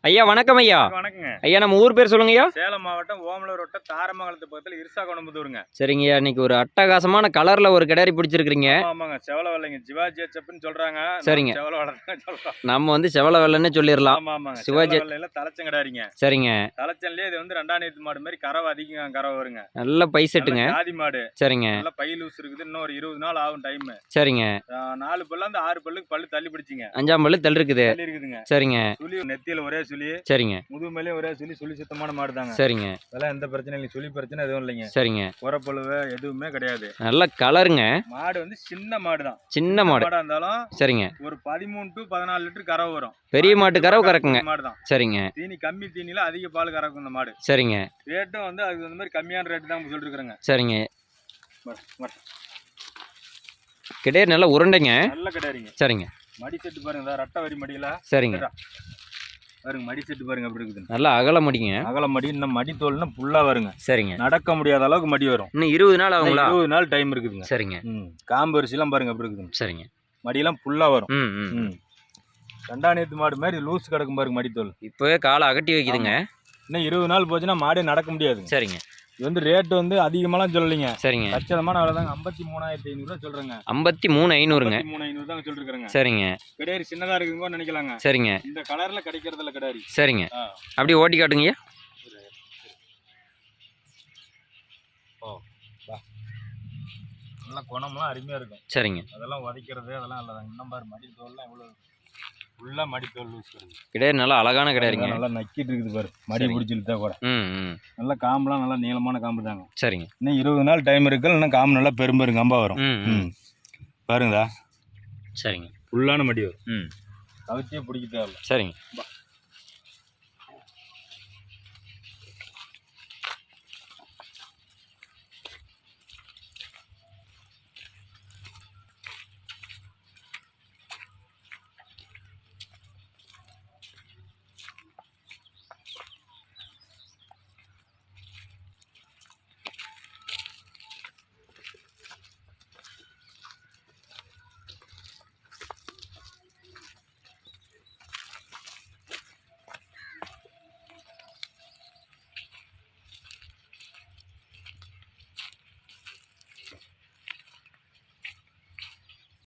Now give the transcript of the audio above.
ஐயா வணக்கம் ஐயா. வணக்கங்க ஐயா நம்ம ஊர் பேர் சொல்லுங்க ஐயா. சேலம் மாவட்டம் ஓமலூர் வட்டம் தாரமங்கலத்து பக்கத்தில் இருசாகோணம்புதூருங்க. சரிங்கய்யா, இன்னைக்கு ஒரு அட்டகாசமான கலர்ல ஒரு கிடாரி பிடிச்சிருக்கீங்க. ஆமாங்க, செவல வெள்ளைங்க, சிவாஜி ஹெச்எப்னு சொல்றாங்க. சரிங்க, செவல வெள்ளை சொல்றோம். நம்ம வந்து செவல வெள்ளன்னு சொல்லிடலாம். ஆமாங்க, சிவாஜி வெள்ளையில தலைச்சம் கிடாரிங்க. சரிங்க, தலைச்சன்லயே இது வந்து 2ஆம் நேத்து மாடு மாதிரி கறவை அதிகம் கறவை வருங்க. நல்ல பை செட்டுங்க. ஜாதி மாடு. சரிங்க, நல்ல பை லூஸ் இருக்குது. இன்னும் ஒரு 20 நாள் ஆகும் டைம். சரிங்க. 4 பல்ல அந்த 6 பல்லுக்கு பல்லு தள்ளி பிடிச்சிங்க. 5ஆம் பல்லு தள்ளி இருக்குதுங்க. சரிங்க, சுழி நெத்தியில ஒரே சுழி. சரிங்க, முதுகு மேலே ஒரே சுழி சுத்தமான மாடு தாங்க. சரிங்க. அதெல்லாம் எந்த பிரச்சனையும் இல்லை, சுழி பிரச்சனை எதுவும் இல்லைங்க. சரிங்க, உரப்பழுவு எதுவுமே கிடையாது. நல்ல கலருங்க. மாடு வந்து சின்ன மாடு தான். சின்ன மாடா இருந்தாலும் சரிங்க, ஒரு 13 to 14 லிட்டர் கறவை வரும். பெரிய மாட்டு கறவை கறக்குங்க. மாடு தான். சரிங்க, தீனி கம்மி தீனில அதிக பால் கறக்கும் இந்த மாடு. சரிங்க. ரேட்டும் வந்து அதுக்கு அந்த மாதிரி கம்மியான ரேட் தான் சொல்லிட்டு இருக்காங்க. சரிங்க, கிடாரி நல்லா உருண்டைங்க. நல்ல கிடாரிங்க. சரிங்க, மடி செட்டு பாருங்க, ரட்ட வரி மடியில. சரிங்க, பாருங்க மடி செட்டு பாருங்க அப்படி இருக்குது. நல்லா அகல மடிங்க. அகல மடி. இன்னும் மடி தோல்னா ஃபுல்லா வருங்க. சரிங்க, நடக்க முடியாத அளவுக்கு மடி வரும். இன்னும் 20 நாள் ஆகுங்களா? 20 நாள் டைம் இருக்குதுங்க. சரிங்க, காம்பு அரிசிலாம் பாருங்க அப்படி இருக்குதுங்க. சரிங்க, மடியெல்லாம் ஃபுல்லா வரும். 2ஆம் நேத்து மாடு மாதிரி லூஸ் கிடக்கும் பாருங்க மடி தோல். இப்போவே காலை அகட்டி வைக்குதுங்க. இன்னும் 20 நாள் போச்சுன்னா மாடே நடக்க முடியாது. சரிங்க, இது வந்து ரேட் வந்து அதிகமாலாம் சொல்லலைங்க. சரிங்க, லட்சமான விலை தாங்க. 53,500 சொல்றேங்க. 53,500ங்க. 53,500 தாங்க சொல்லிருக்காங்க. சரிங்க, கிடாரி சின்னதா இருக்குங்க நினைக்கலாங்க. சரிங்க, இந்த கலர்ல கிடைக்கிறதுல கிடாரி. சரிங்க. அப்படியே ஓட்டி காட்டுங்க. நல்லா குணம்லாம் அருமையா இருக்கும். சரிங்க, அதெல்லாம் உதைக்கிறது அதெல்லாம் இல்லதாங்க. இன்னும் பாரு மடி தோல்லாம் எவ்வளவு ஃபுல்லா மடி தோல் லூஸ் வருது. கிடாரி நல்லா அழகான கிடாரிங்க. நல்லா நக்கிட்டு இருக்குது பாரு, மடி பிடிச்சிருந்தா கூட. நல்லா காம்பெல்லாம் நல்லா நீளமான காம்பு தாங்க. சரிங்க, இன்னும் 20 நாள் டைம் இருக்கு. இன்னும் காம்பு நல்லா பெரும்பெரும் காம்பா வரும். பாருங்கடா. சரிங்க, ஃபுல்லான மடி வரும். கவிச்சியே பிடிக்க தேவையில்ல. சரிங்க.